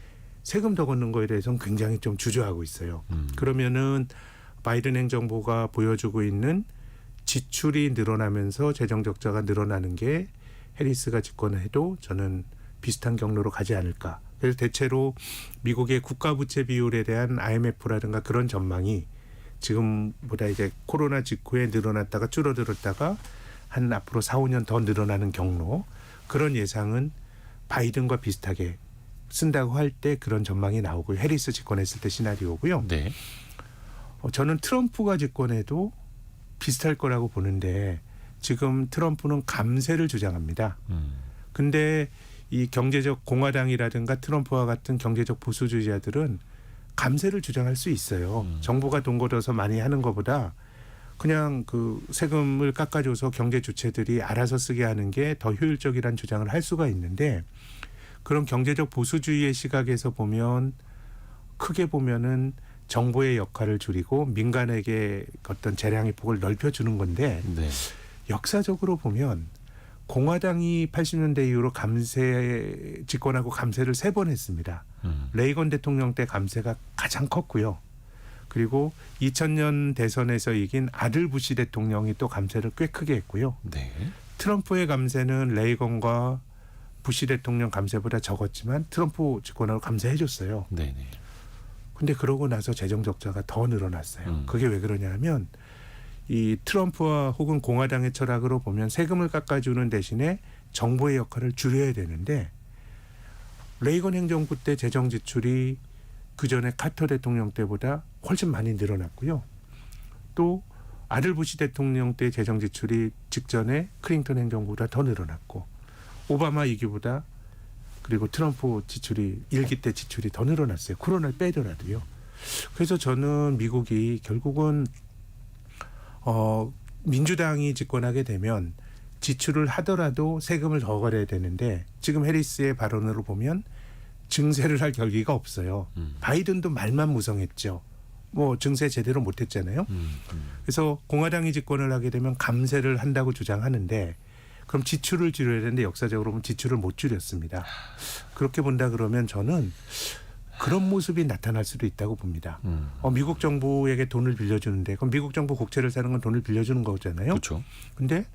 세금 더 걷는 거에 대해서는 굉장히 좀 주저하고 있어요. 그러면은 바이든 행정부가 보여주고 있는 지출이 늘어나면서 재정 적자가 늘어나는 게 해리스가 집권해도 저는 비슷한 경로로 가지 않을까. 그래서 대체로 미국의 국가 부채 비율에 대한 IMF라든가 그런 전망이 지금보다 이제 코로나 직후에 늘어났다가 줄어들었다가 한 앞으로 4, 5년 더 늘어나는 경로, 그런 예상은 바이든과 비슷하게 쓴다고 할 때 그런 전망이 나오고요. 해리스 집권했을 때 시나리오고요. 네. 저는 트럼프가 집권해도 비슷할 거라고 보는데 지금 트럼프는 감세를 주장합니다. 근데 이 경제적 공화당이라든가 트럼프와 같은 경제적 보수주의자들은 감세를 주장할 수 있어요. 정부가 돈 걷어서 많이 하는 것보다 그냥 그 세금을 깎아줘서 경제 주체들이 알아서 쓰게 하는 게 더 효율적이라는 주장을 할 수가 있는데 그런 경제적 보수주의의 시각에서 보면 크게 보면은 정부의 역할을 줄이고 민간에게 어떤 재량의 폭을 넓혀주는 건데 네. 역사적으로 보면 공화당이 80년대 이후로 감세 집권하고 감세를 3번 했습니다. 레이건 대통령 때 감세가 가장 컸고요. 그리고 2000년 대선에서 이긴 아들 부시 대통령이 또 감세를 꽤 크게 했고요. 네. 트럼프의 감세는 레이건과 부시 대통령 감세보다 적었지만 트럼프 집권하고 감세해 줬어요. 네. 네. 근데 그러고 나서 재정 적자가 더 늘어났어요. 그게 왜 그러냐 하면 이 트럼프와 혹은 공화당의 철학으로 보면 세금을 깎아주는 대신에 정부의 역할을 줄여야 되는데 레이건 행정부 때 재정 지출이 그전에 카터 대통령 때보다 훨씬 많이 늘어났고요. 또 아들 부시 대통령 때 재정 지출이 직전에 클린턴 행정부보다 더 늘어났고 오바마 2기보다 그리고 트럼프 지출이 1기 때 지출이 더 늘어났어요. 코로나를 빼더라도요. 그래서 저는 미국이 결국은 민주당이 집권하게 되면 지출을 하더라도 세금을 더 걸어야 되는데 지금 해리스의 발언으로 보면 증세를 할 결기가 없어요. 바이든도 말만 무성했죠. 뭐 증세 제대로 못했잖아요. 그래서 공화당이 집권을 하게 되면 감세를 한다고 주장하는데 그럼 지출을 줄여야 되는데 역사적으로 보면 지출을 못 줄였습니다. 그렇게 본다 그러면 저는 그런 모습이 나타날 수도 있다고 봅니다. 미국 정부에게 돈을 빌려주는데 그럼 미국 정부 국채를 사는 건 돈을 빌려주는 거잖아요. 그렇죠. 근데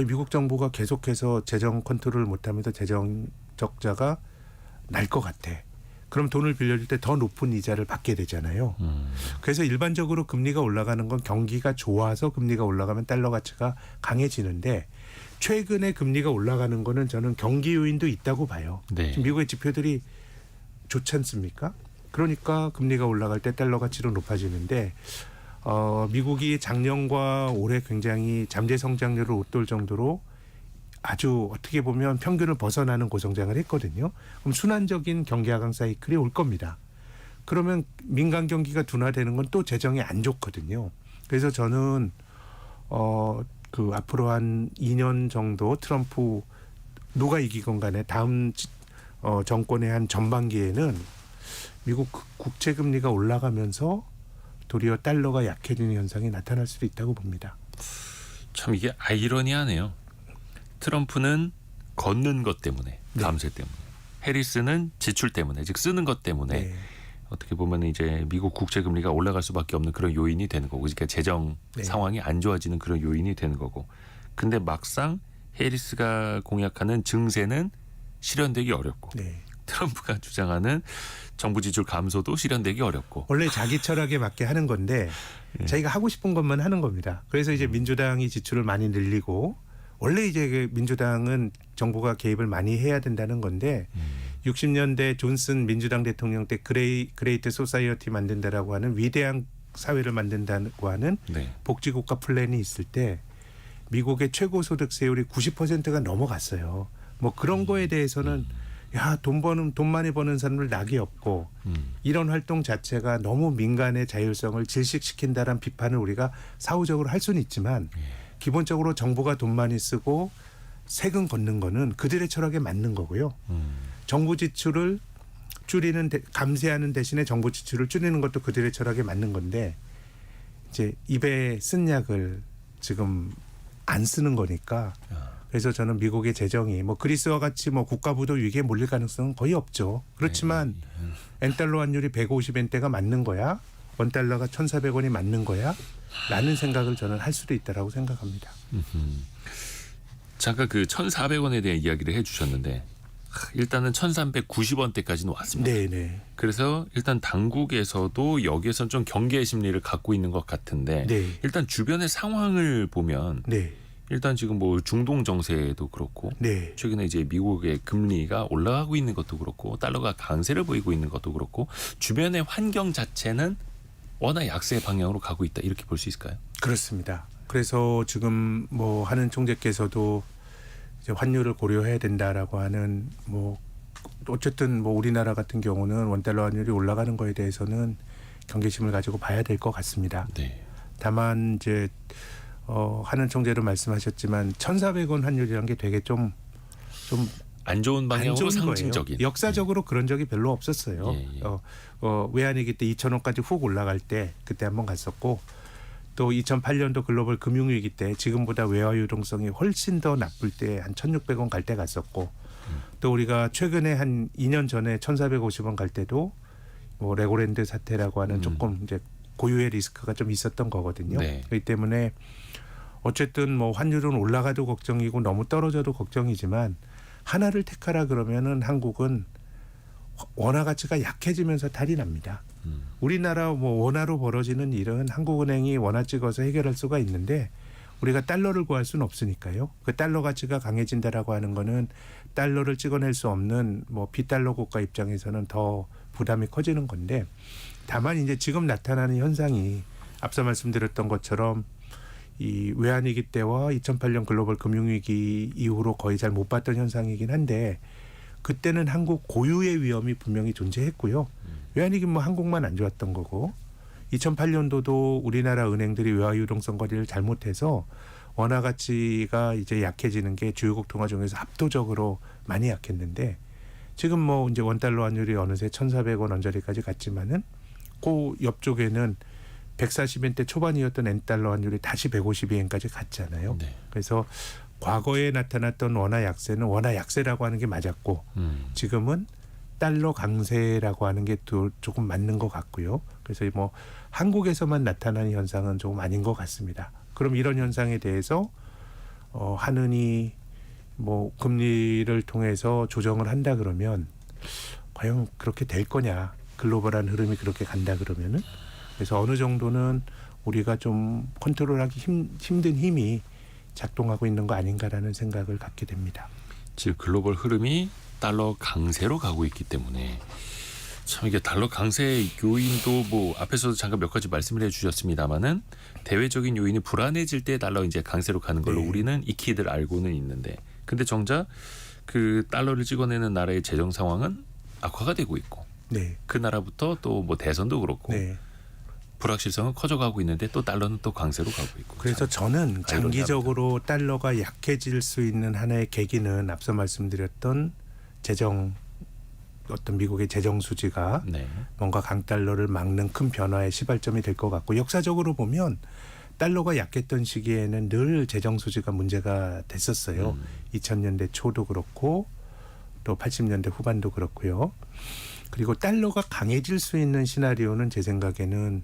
미국 정부가 계속해서 재정 컨트롤을 못하면서 재정 적자가 날 것 같아. 그럼 돈을 빌려줄 때 더 높은 이자를 받게 되잖아요. 그래서 일반적으로 금리가 올라가는 건 경기가 좋아서 금리가 올라가면 달러 가치가 강해지는데 최근에 금리가 올라가는 거는 저는 경기 요인도 있다고 봐요. 네. 지금 미국의 지표들이 좋지 않습니까? 그러니까 금리가 올라갈 때 달러 가치도 높아지는데 미국이 작년과 올해 굉장히 잠재 성장률을 웃돌 정도로 아주 어떻게 보면 평균을 벗어나는 고성장을 했거든요. 그럼 순환적인 경기 하강 사이클이 올 겁니다. 그러면 민간 경기가 둔화되는 건 또 재정이 안 좋거든요. 그래서 저는 그 앞으로 한 2년 정도 트럼프 누가 이기건 간에 다음 정권의 한 전반기에는 미국 국채 금리가 올라가면서 도리어 달러가 약해지는 현상이 나타날 수도 있다고 봅니다. 참 이게 아이러니하네요. 트럼프는 걷는 것 때문에 감세 때문에 해리스는 지출 때문에 즉 쓰는 것 때문에 네. 어떻게 보면 이제 미국 국채 금리가 올라갈 수밖에 없는 그런 요인이 되는 거고 그러니까 재정 네. 상황이 안 좋아지는 그런 요인이 되는 거고 근데 막상 해리스가 공약하는 증세는 실현되기 어렵고 네. 트럼프가 주장하는 정부 지출 감소도 실현되기 어렵고 원래 자기 철학에 맞게 하는 건데 자기가 하고 싶은 것만 하는 겁니다. 그래서 이제 민주당이 지출을 많이 늘리고 원래 이제 그 민주당은 정부가 개입을 많이 해야 된다는 건데 60년대 존슨 민주당 대통령 때 그레이트 소사이어티 만든다라고 하는 위대한 사회를 만든다고 하는 네. 복지국가 플랜이 있을 때 미국의 최고소득세율이 90%가 넘어갔어요. 뭐 그런 거에 대해서는 야, 돈 많이 버는 사람을 낙이 없고 이런 활동 자체가 너무 민간의 자율성을 질식시킨다는 비판을 우리가 사후적으로 할 수는 있지만 기본적으로 정부가 돈 많이 쓰고 세금 걷는 거는 그들의 철학에 맞는 거고요. 정부 지출을 감세하는 대신에 정부 지출을 줄이는 것도 그들의 철학에 맞는 건데 이제 입에 쓴 약을 지금 안 쓰는 거니까 그래서 저는 미국의 재정이 뭐 그리스와 같이 뭐 국가부도 위기에 몰릴 가능성은 거의 없죠. 그렇지만 엔달러 환율이 150엔대가 맞는 거야? 원달러가 1,400원이 맞는 거야? 라는 생각을 저는 할 수도 있다라고 생각합니다. 잠깐 그 1,400원에 대한 이야기를 해주셨는데 일단은 1,390원대까지는 왔습니다. 네네. 그래서 일단 당국에서도 여기에선 좀 경계 심리를 갖고 있는 것 같은데 네. 일단 주변의 상황을 보면 네. 일단 지금 뭐 중동 정세도 그렇고 네. 최근에 이제 미국의 금리가 올라가고 있는 것도 그렇고 달러가 강세를 보이고 있는 것도 그렇고 주변의 환경 자체는 워낙 약세 방향으로 가고 있다 이렇게 볼 수 있을까요? 그렇습니다. 그래서 지금 뭐 하는 총재께서도 이제 환율을 고려해야 된다라고 하는 뭐 어쨌든 뭐 우리나라 같은 경우는 원달러 환율이 올라가는 거에 대해서는 경계심을 가지고 봐야 될 것 같습니다. 네. 다만 이제 하는 총재도 말씀하셨지만 1,400원 환율이라는 게 되게 좀 안 좋은 안 방향으로 좋은 상징적인. 거예요. 역사적으로 그런 적이 별로 없었어요. 예, 예. 외환위기 때 2,000원까지 훅 올라갈 때 그때 한번 갔었고 또 2008년도 글로벌 금융위기 때 지금보다 외화 유동성이 훨씬 더 나쁠 때 한 1,600원 갈 때 갔었고 또 우리가 최근에 한 2년 전에 1,450원 갈 때도 뭐 레고랜드 사태라고 하는 조금 이제 고유의 리스크가 좀 있었던 거거든요. 네. 그렇기 때문에 어쨌든 뭐 환율은 올라가도 걱정이고 너무 떨어져도 걱정이지만 하나를 택하라 그러면은 한국은 원화 가치가 약해지면서 탈이 납니다. 우리나라 뭐 원화로 벌어지는 일은 한국은행이 원화 찍어서 해결할 수가 있는데 우리가 달러를 구할 수는 없으니까요. 그 달러 가치가 강해진다라고 하는 거는 달러를 찍어낼 수 없는 뭐 비달러 국가 입장에서는 더 부담이 커지는 건데 다만 이제 지금 나타나는 현상이 앞서 말씀드렸던 것처럼 이 외환위기 때와 2008년 글로벌 금융위기 이후로 거의 잘 못 봤던 현상이긴 한데 그때는 한국 고유의 위험이 분명히 존재했고요. 외환위기 뭐 한국만 안 좋았던 거고 2008년도도 우리나라 은행들이 외화 유동성 관리를 잘못해서 원화 가치가 이제 약해지는 게 주요국 통화 중에서 압도적으로 많이 약했는데 지금 뭐 이제 원달러 환율이 어느새 1,400원 언저리까지 갔지만은 그 옆쪽에는 140엔대 초반이었던 엔달러 환율이 다시 152엔까지 갔잖아요. 네. 그래서 과거에 나타났던 원화 약세는 원화 약세라고 하는 게 맞았고 지금은 달러 강세라고 하는 게 또 조금 맞는 것 같고요. 그래서 뭐 한국에서만 나타나는 현상은 조금 아닌 것 같습니다. 그럼 이런 현상에 대해서 하느니 뭐 금리를 통해서 조정을 한다 그러면 과연 그렇게 될 거냐? 글로벌한 흐름이 그렇게 간다 그러면은 그래서 어느 정도는 우리가 좀 컨트롤하기 힘든 힘이 작동하고 있는 거 아닌가라는 생각을 갖게 됩니다. 즉 글로벌 흐름이 달러 강세로 가고 있기 때문에 참 이게 달러 강세 요인도 뭐 앞에서도 잠깐 몇 가지 말씀을 해주셨습니다만은 대외적인 요인이 불안해질 때 달러 이제 강세로 가는 걸로 네. 우리는 익히들 알고는 있는데 근데 정작 그 달러를 찍어내는 나라의 재정 상황은 악화가 되고 있고 네, 그 나라부터 또 뭐 대선도 그렇고 네. 불확실성은 커져가고 있는데 또 달러는 또 강세로 가고 있고 그래서 저는 참 장기적으로 달러가 약해질 수 있는 하나의 계기는 앞서 말씀드렸던 재정 어떤 미국의 재정 수지가 네. 뭔가 강달러를 막는 큰 변화의 시발점이 될 것 같고 역사적으로 보면 달러가 약했던 시기에는 늘 재정 수지가 문제가 됐었어요. 2000년대 초도 그렇고 또 80년대 후반도 그렇고요. 그리고 달러가 강해질 수 있는 시나리오는 제 생각에는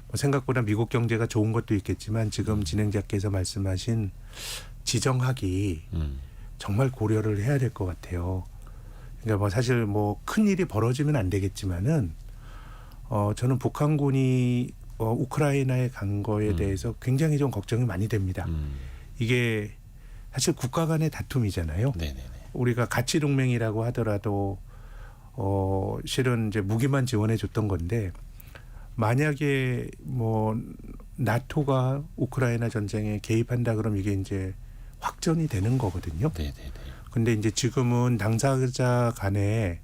뭐 생각보다 미국 경제가 좋은 것도 있겠지만 지금 진행자께서 말씀하신 지정학이 정말 고려를 해야 될 것 같아요. 그러니까 뭐 사실 뭐 큰 일이 벌어지면 안 되겠지만은 저는 북한군이 우크라이나에 간 거에 대해서 굉장히 좀 걱정이 많이 됩니다. 이게 사실 국가 간의 다툼이잖아요. 네네네. 우리가 가치 동맹이라고 하더라도 실은 이제 무기만 지원해 줬던 건데 만약에 뭐 나토가 우크라이나 전쟁에 개입한다 그러면 이게 이제 확전이 되는 거거든요. 네네네. 근데 이제 지금은 당사자 간의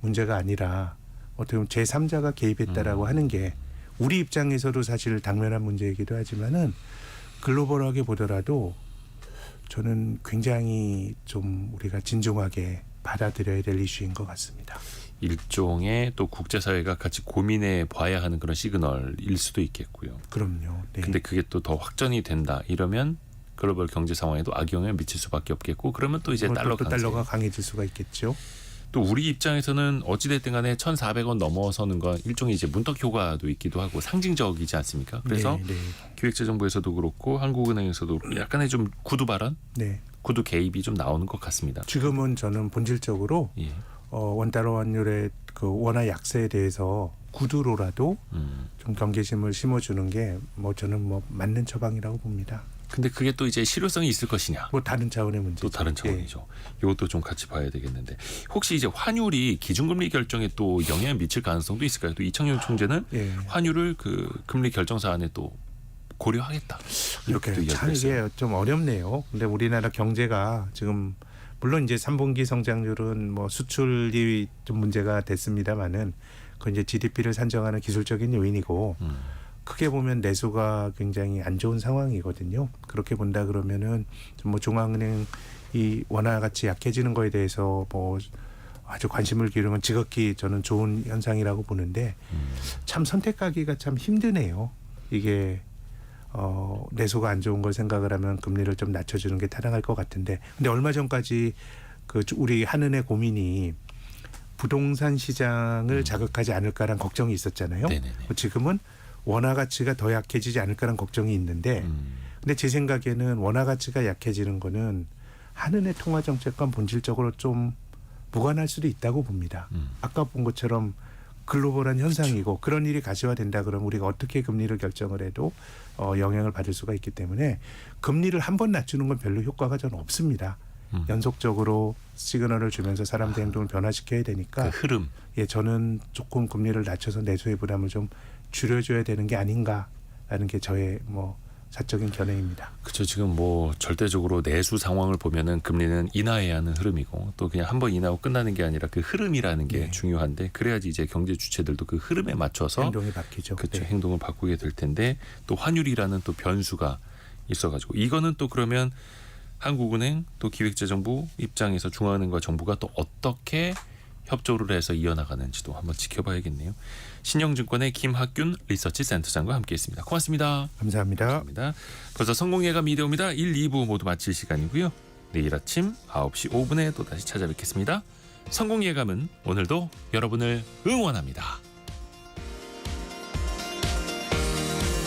문제가 아니라 어떻게 보면 제3자가 개입했다라고 하는 게 우리 입장에서도 사실 당면한 문제이기도 하지만은 글로벌하게 보더라도 저는 굉장히 좀 우리가 진중하게 받아들여야 될 이슈인 것 같습니다. 일종의 또 국제사회가 같이 고민해 봐야 하는 그런 시그널일 수도 있겠고요. 그럼요. 네. 근데 그게 또 더 확전이 된다 이러면 글로벌 경제 상황에도 악영향을 미칠 수밖에 없겠고 그러면 또 이제 달러 또 강세. 달러가 강해질 수가 있겠죠. 또 우리 입장에서는 어찌됐든 간에 1,400원 넘어서는 건 일종의 이제 문턱 효과도 있기도 하고 상징적이지 않습니까? 그래서 네, 기획재정부에서도 그렇고 한국은행에서도 약간의 좀 구두 발언, 네. 구두 개입이 좀 나오는 것 같습니다. 지금은 저는 본질적으로 예. 원달러 환율의 그 원화 약세에 대해서 구두로라도 좀 경계심을 심어주는 게 뭐 저는 뭐 맞는 처방이라고 봅니다. 근데 그게 또 이제 실효성이 있을 것이냐. 뭐 다른 차원의 문제죠. 또 다른 차원이죠. 이것도 좀 같이 봐야 되겠는데 혹시 이제 환율이 기준금리 결정에 또 영향을 미칠 가능성도 있을까요? 또 이창용 총재는 예. 환율을 그 금리 결정 사안에 또 고려하겠다. 이렇게 또 참 이야기했어요. 이게 좀 어렵네요. 근데 우리나라 경제가 지금 물론 이제 3분기 성장률은 뭐 수출이 좀 문제가 됐습니다만은 그 이제 GDP를 산정하는 기술적인 요인이고 크게 보면 내수가 굉장히 안 좋은 상황이거든요. 그렇게 본다 그러면은 좀 뭐 중앙은행 이 원화 가치 약해지는 거에 대해서 뭐 아주 관심을 기울이는 건 지극히 저는 좋은 현상이라고 보는데 참 선택하기가 참 힘드네요. 이게 내수가 안 좋은 걸 생각을 하면 금리를 좀 낮춰주는 게 타당할 것 같은데 근데 얼마 전까지 그 우리 한은의 고민이 부동산 시장을 자극하지 않을까라는 걱정이 있었잖아요. 네네네. 지금은 원화 가치가 더 약해지지 않을까라는 걱정이 있는데 근데 제 생각에는 원화 가치가 약해지는 거는 한은의 통화 정책과 본질적으로 좀 무관할 수도 있다고 봅니다. 아까 본 것처럼 글로벌한 현상이고 그런 일이 가시화된다 그러면 우리가 어떻게 금리를 결정을 해도 영향을 받을 수가 있기 때문에 금리를 한 번 낮추는 건 별로 효과가 저는 없습니다. 연속적으로 시그널을 주면서 사람들 행동을 변화시켜야 되니까 그 흐름. 예, 저는 조금 금리를 낮춰서 내수의 부담을 좀 줄여줘야 되는 게 아닌가라는 게 저의 뭐 사적인 견해입니다. 그렇죠. 지금 뭐 절대적으로 내수 상황을 보면은 금리는 인하해야 하는 흐름이고 또 그냥 한번 인하하고 끝나는 게 아니라 그 흐름이라는 게 네. 중요한데 그래야지 이제 경제 주체들도 그 흐름에 맞춰서 행동이 바뀌죠. 그렇죠. 네. 행동을 바꾸게 될 텐데 또 환율이라는 또 변수가 있어가지고 이거는 또 그러면 한국은행 또 기획재정부 입장에서 중앙은행과 정부가 또 어떻게 협조를 해서 이어나가는지도 한번 지켜봐야겠네요. 신영증권의 김학균 리서치센터장과 함께했습니다. 고맙습니다. 감사합니다. 감사합니다. 벌써 성공예감 이대호입니다. 1, 2부 모두 마칠 시간이고요. 내일 아침 9시 5분에 또 다시 찾아뵙겠습니다. 성공예감은 오늘도 여러분을 응원합니다.